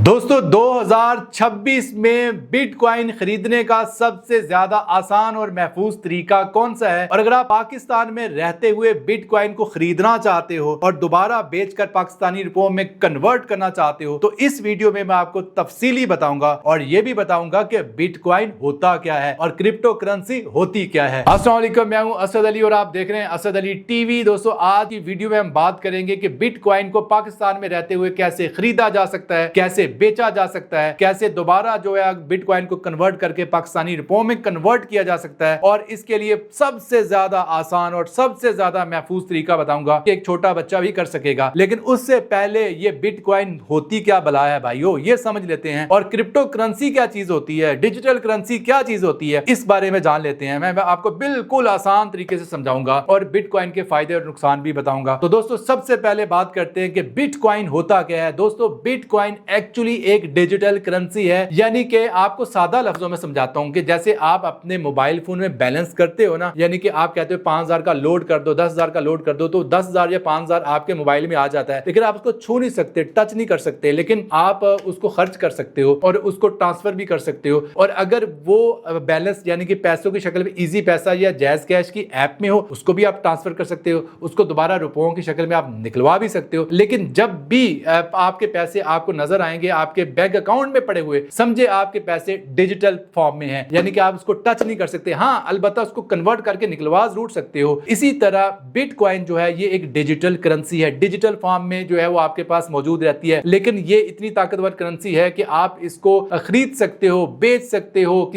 दोस्तों 2026 में बिटकॉइन खरीदने का सबसे ज्यादा आसान और महफूज तरीका कौन सा है। और अगर आप पाकिस्तान में रहते हुए बिटकॉइन को खरीदना चाहते हो और दोबारा बेचकर पाकिस्तानी रुपयों में कन्वर्ट करना चाहते हो तो इस वीडियो में मैं आपको तफसीली बताऊंगा और ये भी बताऊंगा कि बिटकॉइन होता क्या है और क्रिप्टो करेंसी होती क्या है। अस्सलाम वालेकुम, मैं हूं असद अली और आप देख रहे हैं असद अली टीवी। दोस्तों आज की वीडियो में हम बात करेंगे कि बिटकॉइन को पाकिस्तान में रहते हुए कैसे खरीदा जा सकता है, कैसे बेचा जा सकता है, कैसे दोबारा जो है बिटकॉइन को कन्वर्ट करके पाकिस्तानी रुपयों में कन्वर्ट किया जा सकता है। और इसके लिए सबसे ज्यादा आसान और सबसे ज्यादा महफूज तरीका बताऊंगा कि एक छोटा बच्चा भी कर सकेगा। लेकिन उससे पहले ये बिटकॉइन होती क्या बला है भाइयों, ये समझ लेते हैं। और क्रिप्टो करेंसी क्या चीज होती है, डिजिटल करेंसी क्या चीज होती है, इस बारे में जान लेते हैं। मैं आपको बिल्कुल आसान तरीके से समझाऊंगा और बिटकॉइन के फायदे और नुकसान भी बताऊंगा। तो दोस्तों सबसे पहले बात करते हैं कि बिटकॉइन होता क्या है। दोस्तों बिटकॉइन एक्चुअली एक डिजिटल करेंसी है, यानी कि आपको सादा लफ्जों में समझाता हूं कि जैसे आप अपने मोबाइल फोन में बैलेंस करते हो ना, यानी कि आप कहते हो 5000 का लोड कर दो, 10,000 का लोड कर दो, तो 10,000 या 5,000 आपके मोबाइल में आ जाता है। लेकिन आप उसको छू नहीं सकते, टच नहीं कर सकते, लेकिन आप उसको खर्च कर सकते हो और उसको ट्रांसफर भी कर सकते हो। और अगर वो बैलेंस यानी कि पैसों की शक्ल में इजी पैसा या जैज कैश की ऐप में हो, उसको भी आप ट्रांसफर कर सकते हो, उसको दोबारा रुपयों की शक्ल में आप निकलवा भी सकते हो। लेकिन जब भी आपके पैसे आपको नजर आएंगे आपके बैंक अकाउंट में पड़े हुए, समझे आपके पैसे डिजिटल फॉर्म में हैं, यानी कि आप उसको टच नहीं कर सकते। हाँ, अलबत्ता उसको कन्वर्ट करके निकलवा जरूर सकते हो। इसी तरह बिटकॉइन जो है ये एक डिजिटल करेंसी है, डिजिटल फॉर्म में जो है वो आपके पास मौजूद रहती है। लेकिन ये इतनी ताकतवर करेंसी है कि आप इसको खरीद सकते हो, बेच सकते हो,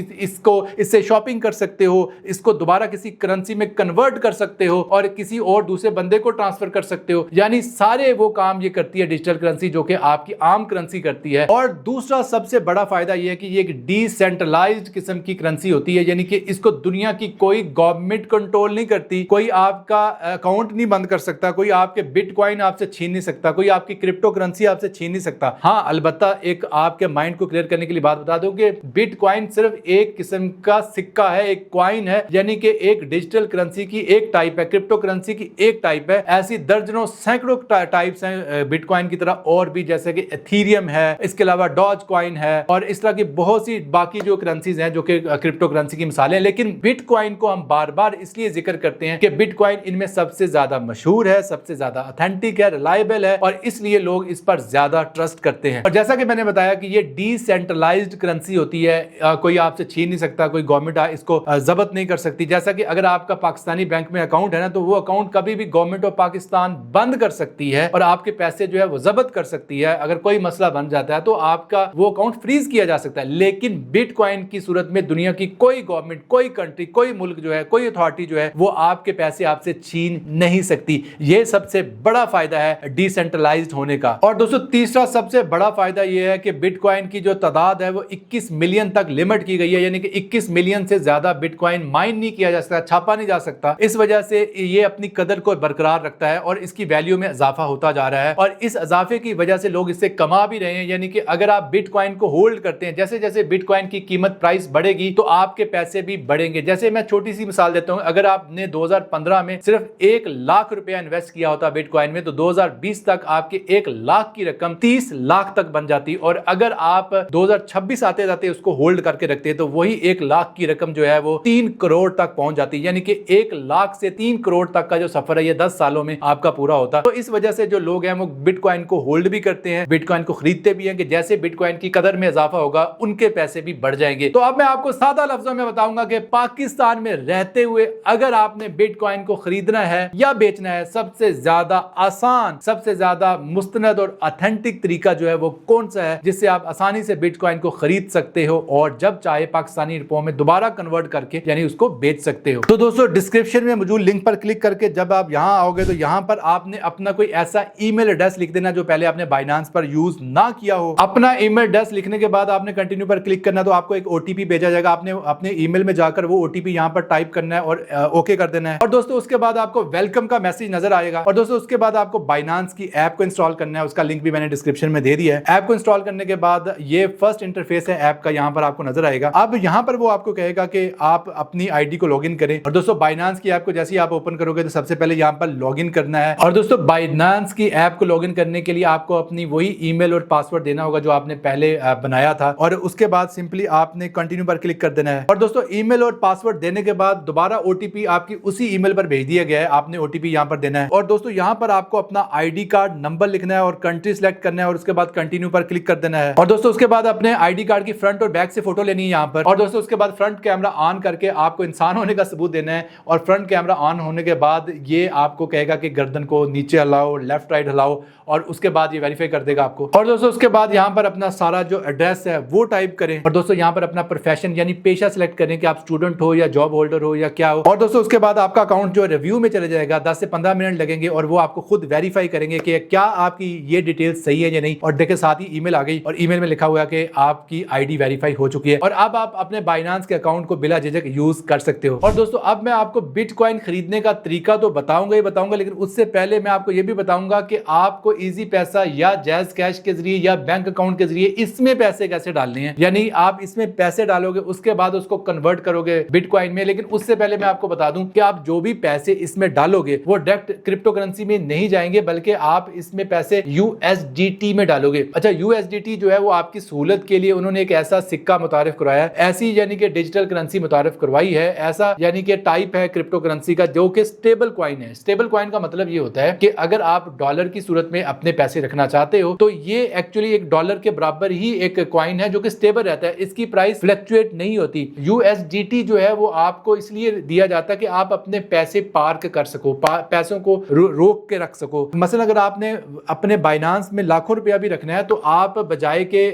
इससे शॉपिंग कर सकते हो, इसको दोबारा किसी करेंसी में कन्वर्ट कर सकते हो और किसी और दूसरे बंदे को ट्रांसफर कर सकते हो। यानी सारे वो काम ये करती है डिजिटल करेंसी जो कि आपकी आम करेंसी करती है। और दूसरा सबसे बड़ा फायदा यह है कि ये एक डिसेंट्रलाइज्ड किस्म की करेंसी होती है, यानी कि इसको दुनिया की कोई गवर्नमेंट कंट्रोल नहीं करती, कोई आपका अकाउंट नहीं बंद कर सकता, कोई आपके बिटकॉइन आपसे छीन नहीं सकता, कोई आपकी क्रिप्टो करेंसी आपसे छीन नहीं सकता। हाँ, अलबत्ता एक आपके माइंड को क्लियर करने के लिए बात बता दूं कि बिटकॉइन सिर्फ एक किस्म का सिक्का है, एक कॉइन है, यानी कि एक डिजिटल करेंसी की एक टाइप है, क्रिप्टो करेंसी की एक टाइप है। ऐसी दर्जनों सैकड़ों टाइप्स हैं बिटकॉइन की तरह और भी, जैसे कि एथीरियम है, इसके अलावा डॉज कॉइन है और इस तरह की बहुत सी बाकी जो करेंसीज हैं जो कि क्रिप्टो करेंसी की मिसालें। लेकिन बिटकॉइन को हम बार बार इसलिए जिक्र करते हैं कि बिटकॉइन इनमें सबसे ज्यादा मशहूर है, सबसे ज्यादा ऑथेंटिक है, रिलायबल है और इसलिए लोग इस पर ज्यादा ट्रस्ट करते हैं। और जैसा कि मैंने बताया कि ये डिसेंट्रलाइज्ड करेंसी होती है, कोई आपसे छीन नहीं सकता, कोई गवर्नमेंट इसको जब्त नहीं कर सकती। जैसा कि अगर आपका पाकिस्तानी बैंक में अकाउंट है ना, तो वो अकाउंट कभी भी गवर्नमेंट ऑफ पाकिस्तान बंद कर सकती है और आपके पैसे जो है वो जब्त कर सकती है। अगर कोई मसला बन जाता है तो आपका वो अकाउंट फ्रीज किया जा सकता है। लेकिन बिटकॉइन की सूरत में दुनिया की कोई गवर्नमेंट, कोई कंट्री, कोई मुल्क जो है, कोई अथॉरिटी जो है वो आपके पैसे आपसे छीन नहीं सकती। ये सबसे बड़ा फायदा है डिसेंट्रलाइज्ड होने का। और दोस्तों तीसरा सबसे बड़ा फायदा ये है कि बिटकॉइन की जो तादाद है वो 21 मिलियन तक लिमिट की गई है, यानी कि 21 मिलियन से ज्यादा बिटकॉइन माइन नहीं किया जा सकता, छापा नहीं जा सकता। इस वजह से ये अपनी कदर को बरकरार रखता है और इसकी वैल्यू में इजाफा होता जा रहा है और इस इजाफे की वजह से लोग इससे कमा भी रहे हैं। यानी कि अगर आप बिटकॉइन को होल्ड करते हैं, जैसे जैसे बिटकॉइन की कीमत प्राइस बढ़ेगी तो आपके पैसे भी बढ़ेंगे। जैसे मैं छोटी सी मिसाल देता हूं, अगर आपने 2015 में सिर्फ 1 लाख रुपया इन्वेस्ट किया होता बिटकॉइन में तो 2020 तक आपके 1 लाख की रकम 30 लाख तक बन जाती। और अगर आप 2026 आते जाते उसको होल्ड करके रखते तो वही 1 लाख की रकम जो है वो 3 करोड़ तक पहुंच जाती। यानी कि 1 लाख से 3 करोड़ तक का जो सफर है ये 10 सालों में आपका पूरा होता। तो इस वजह से जो लोग हैं वो बिटकॉइन को होल्ड भी करते हैं, बिटकॉइन को खरीदते भी हैं कि जैसे बिटकॉइन की कदर में इजाफा होगा उनके पैसे भी बढ़ जाएंगे। तो अब मैं आपको सादा लफ्जों में बताऊंगा कि पाकिस्तान में रहते हुए अगर आपने बिटकॉइन को खरीदना है या बेचना है, सबसे ज्यादा आसान, सबसे ज्यादा मुस्तनद और ऑथेंटिक तरीका जो है वो कौन सा है जिससे आप आसानी से बिटकॉइन को खरीद सकते हो और जब चाहे पाकिस्तानी रुपयों में दोबारा कन्वर्ट करके यानी उसको बेच सकते हो। तो दोस्तों डिस्क्रिप्शन में मौजूद लिंक पर क्लिक करके जब आप यहां आओगे तो यहां पर आपने अपना कोई ऐसा ईमेल एड्रेस लिख देना जो पहले आपने बाइनांस पर यूज ना किया हो। अपना ईमेल एड्रेस लिखने के बाद आपने कंटिन्यू पर क्लिक करना, तो आपको एक ओटीपी भेजा जाएगा। आपने अपने ईमेल में जाकर वो ओटीपी यहां पर टाइप करना है और ओके कर देना है। और दोस्तों उसके बाद आपको वेलकम का मैसेज नजर आएगा। और दोस्तों उसके बाद आपको बाइनांस की ऐप को इंस्टॉल करना है, उसका लिंक भी मैंने डिस्क्रिप्शन में दे दिया है। ऐप को इंस्टॉल करने के बाद ये फर्स्ट इंटरफेस है ऐप का, यहां पर आपको नजर आएगा। अब यहां पर वो आपको कहेगा कि आप अपनी आईडी को लॉगिन करें। और दोस्तों बाइनांस की ऐप को जैसे ही आप ओपन करोगे तो सबसे पहले यहां पर लॉगिन करना है। और दोस्तों बाइनांस की ऐप को लॉगिन करने के लिए आपको अपनी वही ईमेल और पासवर्ड पासवर्ड देना होगा जो आपने पहले बनाया था, और उसके बाद सिंपली आपने कंटिन्यू पर क्लिक कर देना है। और दोस्तों ईमेल और पासवर्ड देने के बाद दोबारा ओटीपी आपकी उसी ईमेल पर भेज दिया गया है, आपने ओटीपी यहां पर देना है। और दोस्तों यहां पर आपको अपना आईडी कार्ड नंबर लिखना है और कंट्री सिलेक्ट करना है और उसके बाद कंटिन्यू पर क्लिक कर देना है। और दोस्तों उसके बाद अपने आईडी कार्ड की फ्रंट और बैक से फोटो लेनी है यहां पर। और दोस्तों उसके बाद फ्रंट कैमरा ऑन करके आपको इंसान होने का सबूत देना है, और फ्रंट कैमरा ऑन होने के बाद ये आपको कहेगा कि गर्दन को नीचे हिलाओ, लेफ्ट राइट हिलाओ, और उसके बाद ये वेरीफाई कर देगा आपको। और दोस्तों उसके बाद यहाँ पर अपना सारा जो एड्रेस है वो टाइप करें, और दोस्तों यहाँ पर अपना प्रोफेशन यानी पेशा सिलेक्ट करें कि आप स्टूडेंट हो या जॉब होल्डर हो या क्या हो। और दोस्तों उसके बाद आपका अकाउंट जो रिव्यू में चले जाएगा, 10 से 15 मिनट लगेंगे और वो आपको खुद वेरीफाई करेंगे कि क्या आपकी ये डिटेल्स सही है या नहीं। और देखिए साथ ही ईमेल आ गई और ईमेल में लिखा हुआ है कि आपकी आईडी वेरीफाई हो चुकी है और अब आप अपने बाइनांस के अकाउंट को बिला झिझक यूज कर सकते हो। और दोस्तों अब मैं आपको बिटकॉइन खरीदने का तरीका तो बताऊंगा ही बताऊंगा, लेकिन उससे पहले मैं आपको ये भी बताऊंगा कि आपको इजी पैसा या जैज कैश के जरिए या बैंक अकाउंट के जरिए इसमें पैसे कैसे डालने हैं। यानी आप इसमें पैसे डालोगे, उसके बाद उसको कन्वर्ट करोगे बिटकॉइन में। लेकिन उससे पहले मैं आपको बता दूं कि आप जो भी पैसे इसमें डालोगे वो डायरेक्ट क्रिप्टो करेंसी में नहीं जाएंगे, बल्कि आप इसमें पैसे यूएसडीटी में डालोगे। अच्छा, यूएसडीटी जो है वो आपकी सहूलत के लिए उन्होंने एक ऐसा सिक्का मुतारिफ करवाया है, ऐसी यानी कि डिजिटल करेंसी मुतारिफ करवाई है, ऐसा यानी कि टाइप है क्रिप्टो करेंसी का जो कि स्टेबल कॉइन है। स्टेबल कॉइन का मतलब ये होता है कि अगर आप डॉलर की सूरत में अपने पैसे रखना चाहते हो तो ये एक्चुअली एक डॉलर के बराबर ही एक कॉइन है जो कि स्टेबल रहता है, इसकी प्राइस फ्लक्चुएट नहीं होती। यूएसडीटी जो है वो आपको इसलिए दिया जाता है कि आप अपने पैसे पार्क कर सको, पैसों को रोक के रख सको। मसलन अगर आपने अपने बाइनांस में लाखों रुपया भी रखना है तो आप बजाय के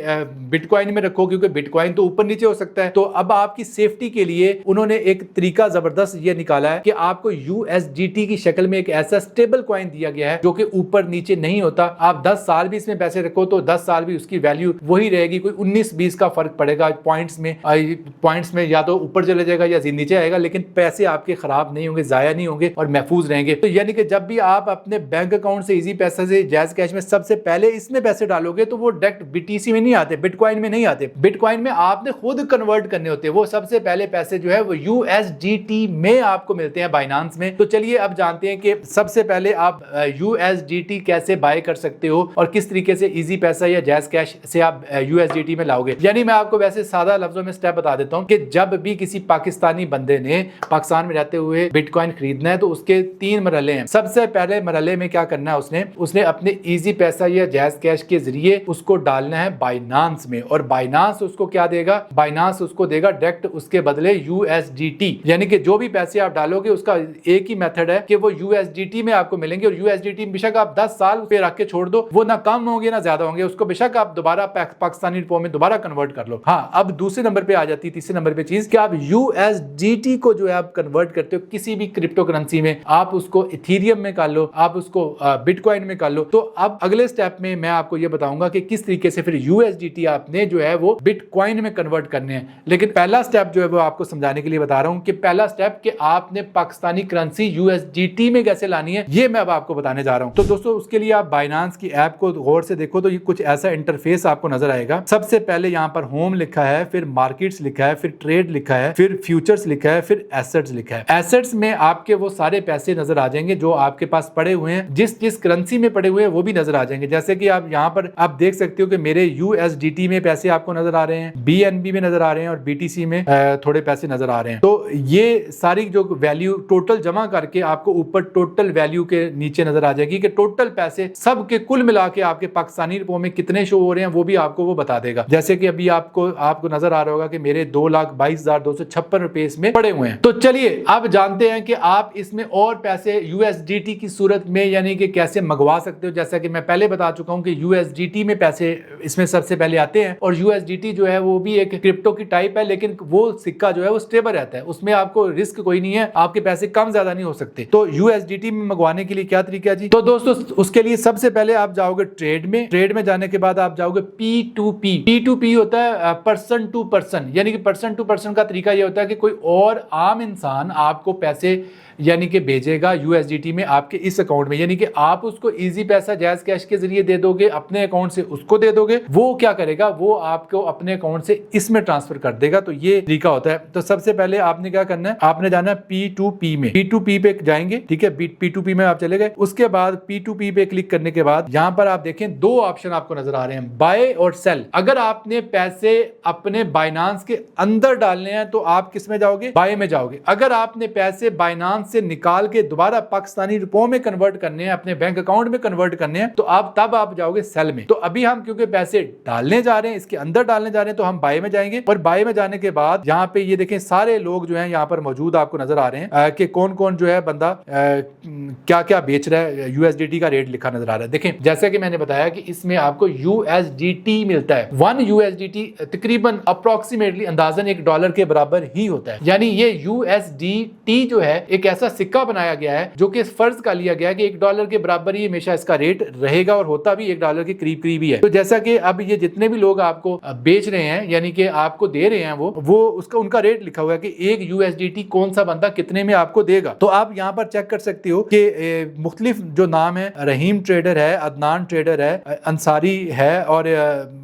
बिटकॉइन में रखो, क्योंकि बिटकॉइन तो ऊपर नीचे हो सकता है। तो अब आपकी सेफ्टी के लिए उन्होंने एक तरीका जबरदस्त ये निकाला है कि आपको यूएसडीटी की शक्ल में एक ऐसा स्टेबल कॉइन दिया गया है जो कि ऊपर नीचे नहीं होता। आप 10 साल भी इसमें पैसे रखो तो 10 साल भी उसकी वैल्यू वही रहेगी, कोई 19-20 का फर्क पड़ेगा पॉइंट्स में या तो ऊपर चले जाएगा या नीचे आएगा, लेकिन पैसे आपके खराब नहीं होंगे, जाया नहीं होंगे और महफूज रहेंगे। तो यानी कि जब भी आप अपने बैंक अकाउंट से इजी पैसा से जैज कैश में सबसे पहले इसमें पैसे डालोगे तो वो डायरेक्ट बीटीसी में नहीं आते, बिटकॉइन में नहीं आते। बिटकॉइन में आपने खुद कन्वर्ट करने होते हैं, वो सबसे पहले पैसे जो है वो यूएसडीटी में आपको मिलते हैं बाइनांस में। तो चलिए अब जानते हैं कि सबसे पहले आप यूएसडीटी कैसे बाय कर सकते हो और किस तरीके से इजी पैसा या जैज कैश से आप यूएसडीटी में लाओगे। यानी मैं आपको वैसे सादा लफ्जों में स्टेप बता देता हूं कि जब भी किसी पाकिस्तानी बंदे ने पाकिस्तान में रहते हुए बिटकॉइन खरीदना है तो उसके 3 मरहले हैं। सबसे पहले मरहले में क्या करना है, उसने अपने इजी पैसा या जैज कैश के जरिए उसको डालना है बाइनांस में, और बाइनांस उसको क्या देगा, बाइनांस उसको देगा डायरेक्ट उसके बदले यूएसडीटी। यानी कि जो भी पैसे आप डालोगे उसका एक ही मेथड है कि वो यूएसडीटी में आपको मिलेंगे, और यूएसडीटी बेशक आप 10 साल पे रख के छोड़ दो, वो ना कम होंगे ना ज्यादा होंगे, उसको बेशक आप दोबारा पाकिस्तानी रुपयों में दोबारा कन्वर्ट कर लो। हाँ, अब दूसरे नंबर पे आ जाती है, तीसरे नंबर पे चीज कि आप यूएसडीटी को जो है आप कन्वर्ट करते हो किसी भी क्रिप्टो करेंसी में, आप उसको इथेरियम में कर लो, आप उसको बिटकॉइन में कर लो। तो अब अगले स्टेप में मैं आपको ये बताऊंगा कि किस तरीके से फिर यूएसडीटी आपने जो है वो बिटकॉइन में कन्वर्ट करने हैं। लेकिन पहला स्टेप जो है वो आपको समझाने के लिए बता रहा हूं कि पहला स्टेप कि आपने पाकिस्तानी करेंसी यूएसडीटी में कैसे लानी है, ये मैं अब आपको बताने जा रहा हूं। तो दोस्तों उसके लिए आप बाइनांस की ऐप को गौर से देखो तो ये कुछ ऐसा इंटरफेस आपको नजर आएगा। सबसे पहले यहाँ पर होम लिखा है, फिर मार्केट्स लिखा है, फिर ट्रेड लिखा है, फिर फ्यूचर्स लिखा है, फिर एसेट्स लिखा है। एसेट्स में आपके वो सारे पैसे नजर आ जाएंगे जो आपके पास पड़े हुए हैं, जिस जिस करेंसी में पड़े हुए हैं वो भी नजर आ जाएंगे। जैसे कि आप यहाँ पर आप देख सकते हो कि मेरे यूएसडीटी में पैसे आपको नजर आ रहे हैं, बीएनबी में नजर आ रहे हैं और बीटीसी में थोड़े पैसे नजर आ रहे हैं। तो ये सारी जो वैल्यू टोटल जमा करके आपको ऊपर टोटल वैल्यू के नीचे नजर आ जाएगी कि टोटल पैसे सब के कुल मिला के आपके पाकिस्तानी रुपयों में कितने शो हो रहे हैं, वो भी आपको वो बता देगा। जैसे कि अभी आपको नजर आ रहा होगा कि मेरे 2,22,256 रुपए इसमें पड़े हुए हैं। तो चलिए अब जानते हैं कि आप इसमें और पैसे यूएसडीटी की सूरत में यानी कि कैसे मंगवा सकते हो। जैसा कि मैं पहले बता चुका हूं कि यूएसडीटी में पैसे इसमें सबसे पहले आते हैं, और यूएसडीटी जो है वो भी एक क्रिप्टो की टाइप है, लेकिन वो सिक्का जो है वो स्टेबल रहता है, उसमें आपको रिस्क कोई नहीं है, आपके पैसे कम ज्यादा नहीं हो सकते। तो यूएसडीटी में मंगवाने के लिए क्या तरीका है जी? तो दोस्तों उसके लिए सबसे पहले आप जाओगे ट्रेड में जाने के बाद आप जाओगे P2P होता है पर्सन टू पर्सन, यानी कि पर्सन टू पर्सन का तरीका ये होता है कि कोई और आम इंसान आपको पैसे यानी कि भेजेगा यूएसडीटी में आपके इस अकाउंट में, यानी कि आप उसको इजी पैसा जैज कैश के जरिए दे दोगे, अपने अकाउंट से उसको दे दोगे, वो क्या करेगा, वो आपको अपने अकाउंट से इसमें ट्रांसफर कर देगा। तो ये तरीका होता है। तो सबसे पहले आपने क्या करना है, आपने जाना है P2P में, P2P पे जाएंगे, ठीक है, P2P में आप चले गए। उसके बाद P2P पे क्लिक करने के बाद यहाँ पर आप देखें 2 ऑप्शन आपको आपको नजर आ रहे हैं, बाय और सेल। अगर आपने पैसे अपने बाइनांस के अंदर डालने हैं तो आप किस में जाओगे, बाय में जाओगे। अगर आपने पैसे बाइनांस से निकाल के दोबारा पाकिस्तानी रुपयों में कन्वर्ट करने हैं, अपने बैंक अकाउंट में कन्वर्ट करने हैं, तो आप जाओगे सेल में। तो अभी हम क्योंकि पैसे डालने जा रहे हैं, इसके अंदर डालने जा रहे हैं, तो हम बाय में जाएंगे। और बाय में जाने के बाद यहाँ पे ये देखें सारे लोग जो है यहाँ पर मौजूद आपको नजर आ रहे हैं कि कौन कौन जो है बंदा क्या क्या बेच रहा है। यूएसडीटी का रेट लिखा नजर आ रहा है। देखें जैसे कि मैंने बताया कि इसमें आपको यूएसडीटी मिलता है। 1 यूएसडीटी तकरीबन अप्रोक्सीमेटली अंदाजन $1 के बराबर ही होता है। यानी ये यूएसडीटी जो है एक ऐसा सिक्का बनाया गया है जो कि इस फर्ज का लिया गया है कि $1 के बराबर ही हमेशा इसका रेट रहेगा और होता भी $1 के करीब करीब ही है। तो जैसा कि अब ये जितने भी लोग आपको बेच रहे हैं यानी कि आपको दे रहे हैं वो उसका उनका रेट लिखा हुआ है कि एक यूएसडीटी कौन सा बंदा कितने में आपको देगा। तो आप यहाँ पर चेक कर सकते हो कि मुख्तलिफ जो नाम है, रहीम ट्रेडर है, अदनान ट्रेडर है, अंसारी है और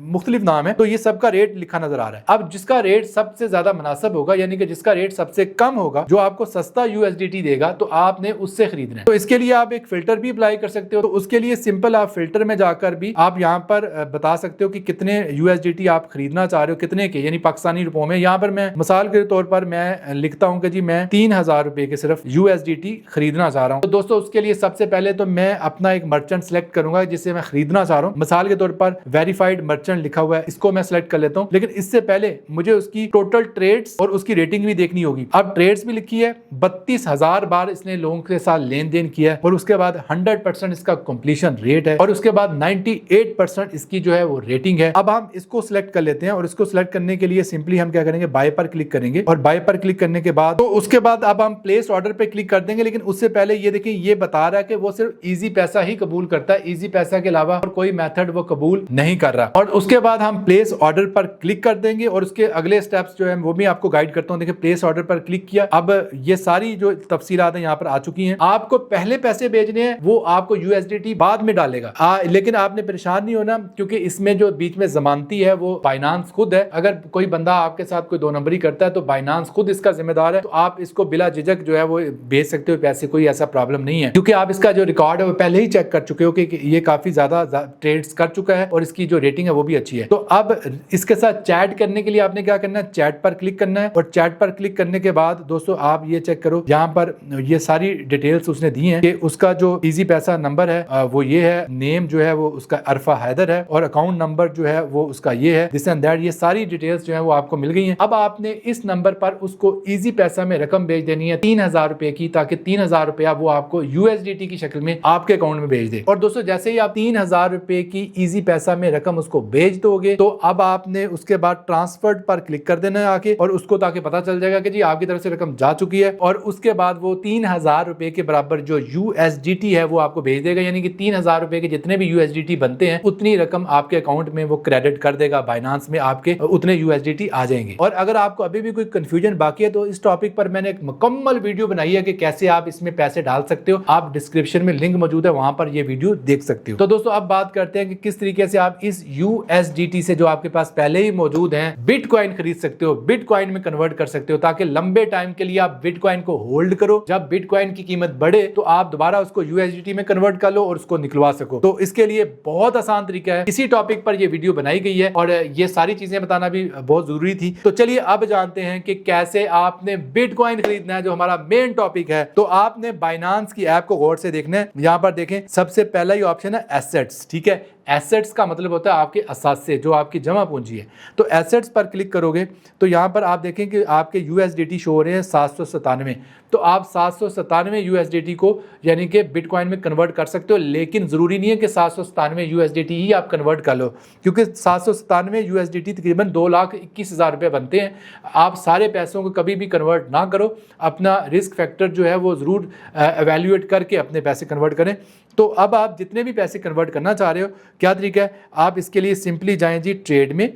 मुख्तलिफ नाम है। तो ये सबका रेट लिखा नजर आ रहा है। अब जिसका रेट सबसे ज्यादा मुनासिब होगा यानी कि जिसका रेट सबसे कम होगा, जो आपको सस्ता यूएसडीटी देगा, तो आपने उससे खरीदना है। तो इसके लिए आप एक फिल्टर भी अप्लाई कर सकते हो। तो उसके लिए सिंपल आप फिल्टर में जाकर भी आप यहाँ पर बता सकते हो कि कितने यूएसडीटी आप खरीदना चाह रहे हो, कितने के यानी पाकिस्तानी रुपयों में। यहाँ पर मैं मिसाल के तौर पर मैं लिखता हूँ कि जी मैं 3000 रुपए के सिर्फ यूएसडीटी खरीदना चाह रहा हूँ। तो दोस्तों उसके लिए सबसे पहले तो मैं अपना एक मर्चेंट सेलेक्ट करूंगा जिससे मैं खरीदना चाह रहा हूँ। मिसाल के तौर पर वेरीफाइड मर्चेंट लिखा हुआ है, इसको मैं सेलेक्ट कर लेता हूँ। लेकिन इससे पहले मुझे उसकी टोटल ट्रेड्स और उसकी रेटिंग भी देखनी होगी। अब ट्रेड्स भी लिखी है, 32,000 बार इसने लोगों के साथ लेन देन किया है और उसके बाद 100% इसका कंप्लीशन रेट है और उसके बाद 98% इसकी जो है वो रेटिंग है। अब हम इसको सिलेक्ट कर लेते हैं और इसको सिलेक्ट करने के लिए सिंपली हम क्या करेंगे, बाय पर क्लिक करेंगे और बाय पर क्लिक करने के बाद तो उसके बाद अब हम प्लेस ऑर्डर पे क्लिक कर देंगे। लेकिन उससे पहले ये देखिए ये बता रहा है कि वो सिर्फ इजी पैसा ही कबूल करता है, इजी पैसा के अलावा और कोई मेथड वो कबूल नहीं कर रहा। और उसके बाद हम प्लेस ऑर्डर पर क्लिक कर देंगे और उसके अगले स्टेप्स जो है वो भी आपको गाइड करता हूं। देखिए प्लेस ऑर्डर पर क्लिक किया, अब ये सारी जो तफसीलात है यहाँ पर आ चुकी हैं। आपको पहले पैसे भेजने हैं, वो आपको यूएसडीटी बाद में डालेगा। लेकिन आपने परेशान नहीं होना क्योंकि इसमें जो बीच में जमानती है वो बाइनांस खुद है। अगर कोई बंदा आपके साथ कोई 2 नंबरी करता है तो बाइनांस खुद इसका जिम्मेदार है। तो आप इसको बिला झिझक जो है वो भेज सकते हो पैसे, कोई ऐसा प्रॉब्लम नहीं है क्योंकि आप इसका जो रिकॉर्ड है वो पहले ही चेक कर चुके हो कि ये काफी ज्यादा ट्रेड्स कर चुका है और इसकी जो रेटिंग है वो भी अच्छी है। तो अब इसके साथ चैट करने के लिए आपने क्या करना है, चैट पर क्लिक करना है और चैट पर क्लिक करने के बाद दोस्तों आप ये चेक करो, यहाँ पर ये सारी डिटेल्स उसने दी हैं कि उसका जो इजी पैसा नंबर है वो ये है, नेम जो है वो उसका अरफा हैदर है और अकाउंट नंबर जो है वो उसका ये है, दिस एंड दैट। ये सारी डिटेल्स जो है वो आपको मिल गई हैं। अब आपने इस नंबर पर उसको इजी पैसा में रकम भेज देनी है 3000 रुपए की, ताकि 3000 रुपया वो आपको यूएसडीटी की शक्ल में आपके अकाउंट में भेज दे। और दोस्तों जैसे ही आप 3000 रुपए की इजी पैसा में रकम उसको भेज दोगे तो अब आपने उसके बाद ट्रांसफर पर क्लिक कर देना है आके, और उसको ताकि पता चल जाएगा कि जी आपकी तरफ से रकम जा चुकी है। और उसके बाद वो 3000 रुपए के बराबर जो यूएसडीटी है वो आपको भेज देगा। यानी कि 3000 रुपए के जितने भी यूएसडीटी बनते हैं उतनी रकम आपके अकाउंट में वो क्रेडिट कर देगा बाइनांस में, आपके उतने यूएसडीटी आ जाएंगे। और अगर आपको अभी भी कोई कंफ्यूजन बाकी है तो इस टॉपिक पर मैंने एक मुकम्मल वीडियो बनाई है कि कैसे आप इसमें पैसे डाल सकते हो। आप डिस्क्रिप्शन में लिंक मौजूद है, वहां पर ये वीडियो देख सकते हो। तो दोस्तों अब बात करते हैं कि किस तरीके से आप इस यूएसडीटी से जो आपके पास पहले ही मौजूद है बिटकॉइन खरीद सकते हो, बिटकॉइन में कन्वर्ट कर सकते हो, ताकि लंबे टाइम के लिए आप बिटकॉइन को होल्ड करो। जब बिटकॉइन की कीमत बढ़े तो आप दोबारा उसको यूएसडीटी में कन्वर्ट कर लो और उसको निकलवा सको। तो इसके लिए बहुत आसान तरीका है, इसी टॉपिक पर यह वीडियो बनाई गई है और ये सारी चीजें बताना भी बहुत जरूरी थी। तो चलिए अब जानते हैं कि कैसे आपने बिटकॉइन खरीदना है, जो हमारा मेन टॉपिक है। तो आपने बाइनांस की ऐप को गौर से देखना है। यहां पर देखें सबसे पहला ही ऑप्शन है एसेट्स, ठीक है। एसेट्स का मतलब होता है आपके असासे, जो आपकी जमा पूंजी है। तो एसेट्स पर क्लिक करोगे तो यहाँ पर आप देखें कि आपके यूएसडीटी शो हो रहे हैं 797। तो आप 797 यूएसडीटी को यानी कि बिटकॉइन में कन्वर्ट कर सकते हो, लेकिन ज़रूरी नहीं है कि 797 यूएसडीटी ही आप कन्वर्ट कर लो, क्योंकि 797 यूएसडीटी तकरीबन 2,21,000 रुपये बनते हैं। आप सारे पैसों को कभी भी कन्वर्ट ना करो, अपना रिस्क फैक्टर जो है वो ज़रूर एवेल्यूएट करके अपने पैसे कन्वर्ट करें। तो अब आप जितने भी पैसे कन्वर्ट करना चाह रहे हो, क्या तरीका है, आप इसके लिए सिंपली जाएं जी ट्रेड में।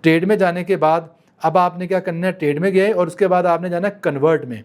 ट्रेड में जाने के बाद अब आपने क्या करना है, ट्रेड में गए और उसके बाद आपने जाना है कन्वर्ट में।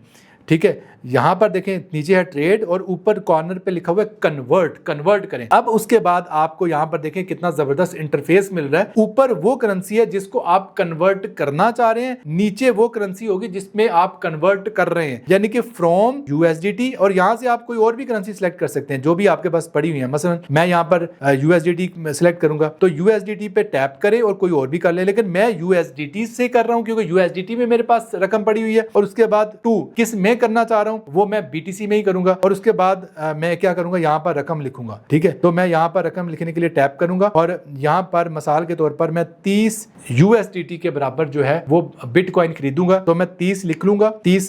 ठीक है। यहाँ पर देखें नीचे है ट्रेड और ऊपर कॉर्नर पे लिखा हुआ है कन्वर्ट करें। अब उसके बाद आपको यहाँ पर देखें कितना जबरदस्त इंटरफेस मिल रहा है। ऊपर वो करेंसी है जिसको आप कन्वर्ट करना चाह रहे हैं, नीचे वो करेंसी होगी जिसमें आप कन्वर्ट कर रहे हैं, यानी कि फ्रॉम यूएसडीटी। और यहाँ से आप कोई और भी करेंसी सिलेक्ट कर सकते हैं जो भी आपके पास पड़ी हुई है। मसलन मैं यहाँ पर यूएसडीटी सिलेक्ट करूंगा तो यूएसडीटी पे टैप करें और कोई और भी कर ले, लेकिन मैं यूएसडीटी से कर रहा हूं क्योंकि यूएसडीटी में मेरे पास रकम पड़ी हुई है। और उसके बाद टू किस में करना चाह रहा हूं वो मैं बीटीसी में ही करूंगा। और उसके बाद मैं क्या करूंगा, यहाँ पर रकम लिखूंगा। ठीक है, तो मैं यहाँ पर रकम लिखने के लिए टैप करूंगा और यहाँ पर मिसाल के तौर पर मैं 30 यूएसडीटी के बराबर जो है वो बिटकॉइन खरीदूंगा। तो मैं 30 लिख लूंगा। 30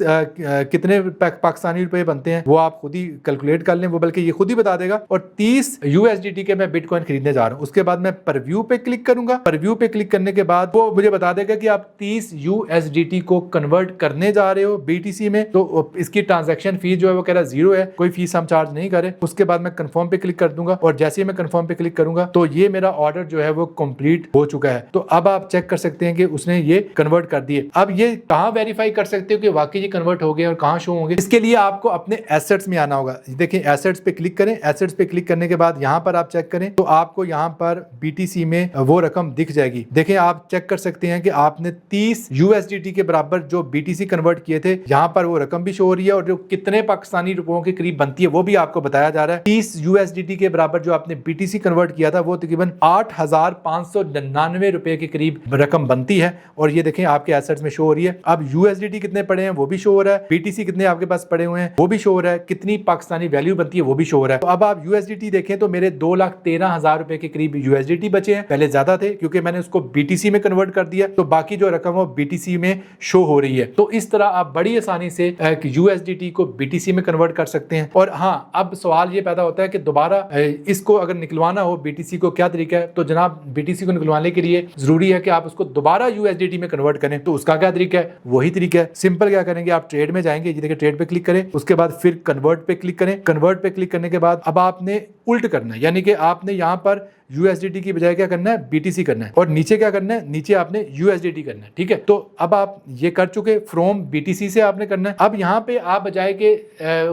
कितने पाकिस्तानी रुपए बनते हैं वो आप खुद ही कैलकुलेट कर लें, वो बल्कि ये खुद ही बता देगा। और 30 यूएसडीटी के मैं बिटकॉइन खरीदने जा रहा हूं। उसके बाद मैं परव्यू पे क्लिक करूंगा। परव्यू पे क्लिक करने के बाद वो मुझे बता देगा कि आप 30 यूएसडीटी को कन्वर्ट करने जा रहे हो बीटीसी में। तो इसकी ट्रांजैक्शन फीस जो है वो कह रहा है 0 है, कोई फीस हम चार्ज नहीं करें। उसके बाद मैं कंफर्म पे क्लिक कर दूंगा और जैसे ही मैं कंफर्म पे क्लिक करूंगा तो ये मेरा ऑर्डर जो है वो कंप्लीट हो चुका है। तो अब आप चेक कर सकते हैं कि उसने ये कन्वर्ट कर दिए। अब ये कहां वेरीफाई कर सकते हो कि वाकई ये कन्वर्ट हो गए और कहां शो होंगे? इसके लिए आपको अपने एसेट्स में आना होगा। देखिए एसेट्स पे क्लिक करें। एसेट्स पे क्लिक करने के बाद यहां पर आप चेक करें तो आपको यहां पर बीटीसी में वो रकम दिख जाएगी। देखिए आप चेक कर सकते हैं कि आपने 30 यूएसडीटी के बराबर जो बीटीसी कन्वर्ट किए थे, यहां पर वो रकम भी शो हो रही है और जो कितने पाकिस्तानी रुपयों के करीब बनती है वो भी आपको बताया जा रहा है। 30 यूएसडीटी के बराबर जो आपने बीटीसी कन्वर्ट किया था वो तकरीबन 8,599 रुपए के करीब रकम बनती है। और ये देखें आपके एसेट्स में शो हो रही है। अब यूएसडीटी कितने पड़े हैं वो भी शो हो रहा है, बीटीसी कितने आपके पास पड़े हुए हैं वो भी शो हो रहा है, कितनी पाकिस्तानी वैल्यू बनती है वो भी शो हो रहा है। तो अब आप यूएसडीटी देखें तो मेरे 2,13,000 रुपए के करीब यूएसडीटी बचे हैं। पहले ज्यादा थे क्योंकि मैंने उसको बीटीसी में कन्वर्ट कर दिया, तो बाकी जो रकम वो बीटीसी में शो हो रही है। तो इस तरह आप बड़ी आसानी से यूएसडीटी को बीटीसी में कन्वर्ट कर सकते हैं। और हाँ, अब सवाल ये पैदा होता है कि दोबारा इसको अगर निकलवाना हो बीटीसी को क्या तरीका है? तो जनाब बीटीसी को निकलवाने के लिए जरूरी है कि आप उसको दोबारा यूएसडीटी में कन्वर्ट करें। तो उसका क्या तरीका है? वही तरीका है, सिंपल क्या करेंगे, आप ट्रेड में जाएंगे, ये देखिए ट्रेड पे क्लिक करें, उसके बाद फिर कन्वर्ट पे क्लिक करें। कन्वर्ट पे क्लिक करने के बाद अब आपने उल्ट करना है, यानी कि आपने यहाँ पर यूएसडीटी की बजाय क्या करना है, बीटीसी करना है। और नीचे क्या करना है, नीचे आपने यूएसडीटी करना है। ठीक है, तो अब आप ये कर चुके, फ्रॉम बीटीसी से आपने करना है। अब यहाँ पे आप बजाय के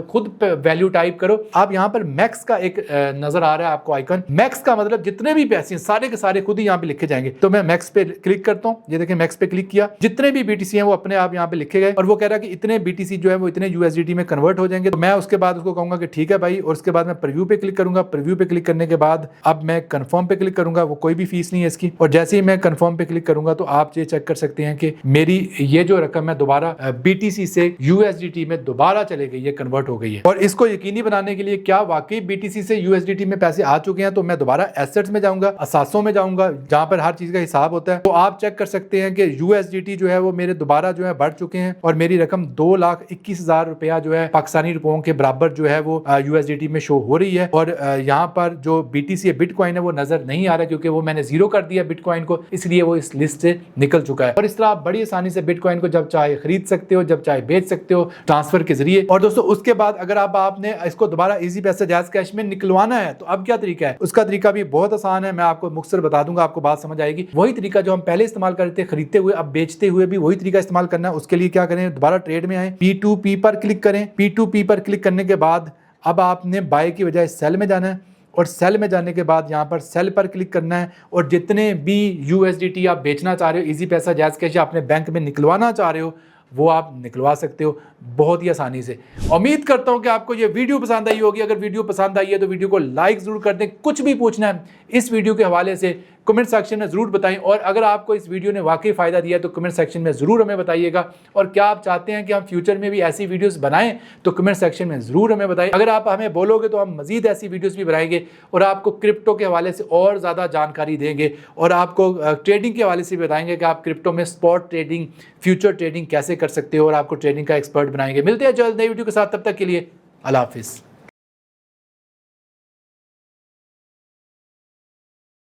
खुद वैल्यू टाइप करो, आप यहाँ पर मैक्स का एक नजर आ रहा है आपको आइकन। मैक्स का मतलब जितने भी पैसे हैं सारे के सारे खुद ही यहाँ पे लिखे जाएंगे। तो मैं मैक्स पे क्लिक करता हूँ, ये देखिए मैक्स पे क्लिक किया, जितने भी बीटीसी हैं वो अपने आप यहाँ पे लिखे गए और वो कह रहा है कि इतने बीटीसी जो है वो इतने यूएसडीटी में कन्वर्ट हो जाएंगे। तो मैं उसके बाद उसको कहूंगा कि ठीक है भाई, और उसके बाद मैं प्रीव्यू पे क्लिक करूंगा। प्रीव्यू पे क्लिक करने के बाद अब मैं कंफर्म पे क्लिक करूंगा, वो कोई भी फीस नहीं है इसकी। और जैसे ही मैं कंफर्म पे क्लिक करूंगा तो आप ये चेक कर सकते हैं कि मेरी ये जो रकम है दोबारा बीटीसी से यूएसडीटी में दोबारा चले गई है, कन्वर्ट हो गई है। और इसको यकीनी बनाने के लिए क्या वाकई बीटीसी से यूएसडीटी में पैसे आ चुके हैं, तो मैं दोबारा एसेट्स में जाऊंगा, असासों में जाऊंगा, जहां पर हर चीज का हिसाब होता है। तो आप चेक कर सकते हैं कि यूएसडीटी जो है वो मेरे दोबारा जो है बढ़ चुके हैं और मेरी रकम 2,21,000 रुपया जो है पाकिस्तानी रुपयों के बराबर जो है वो यूएसडीटी में शो हो रही है। और यहाँ पर जो बीटीसी बिटकॉइन है वो नजर नहीं आ रहा क्योंकि वो मैंने 0 कर दिया बिटकॉइन को, इसलिए वो इस लिस्ट से निकल चुका है। और इस तरह आप बड़ी आसानी से बिटकॉइन को जब चाहे खरीद सकते हो, जब चाहे बेच सकते हो ट्रांसफर के जरिए। और दोस्तों उसके बाद अगर आपने इसको दोबारा इजी पैसे जायज कैश में निकलवाना है तो अब क्या तरीका है? उसका तरीका भी बहुत आसान है, मैं आपको मुख्तसर बता दूंगा, आपको बात समझ आएगी। वही तरीका जो हम पहले इस्तेमाल करते थे खरीदते हुए, अब बेचते हुए भी वही तरीका इस्तेमाल करना है। उसके लिए क्या करें, दोबारा ट्रेड में आए, P2P पर क्लिक करें। P2P पर क्लिक करने के बाद अब आपने बाय की बजाय सेल में जाना है और सेल में जाने के बाद यहाँ पर सेल पर क्लिक करना है और जितने भी यूएसडीटी आप बेचना चाह रहे हो, इजी पैसा जायज कैश अपने बैंक में निकलवाना चाह रहे हो, वो आप निकलवा सकते हो बहुत ही आसानी से। उम्मीद करता हूं कि आपको ये वीडियो पसंद आई होगी। अगर वीडियो पसंद आई है तो वीडियो को लाइक जरूर कर दें। कुछ भी पूछना है इस वीडियो के हवाले से कमेंट सेक्शन में जरूर बताएं। और अगर आपको इस वीडियो ने वाकई फायदा दिया तो कमेंट सेक्शन में जरूर हमें बताइएगा। और क्या आप चाहते हैं कि हम फ्यूचर में भी ऐसी वीडियोस बनाएं तो कमेंट सेक्शन में जरूर हमें बताएं। अगर आप हमें बोलोगे तो हम मजीद ऐसी वीडियोस भी बनाएंगे और आपको क्रिप्टो के हवाले से और ज़्यादा जानकारी देंगे और आपको ट्रेडिंग के हवाले से बताएंगे कि आप क्रिप्टो में स्पॉट ट्रेडिंग, फ्यूचर ट्रेडिंग कैसे कर सकते हो और आपको ट्रेडिंग का एक्सपर्ट बनाएंगे। मिलते हैं जल्द नई वीडियो के साथ, तब तक के लिए अल्लाह हाफिज़।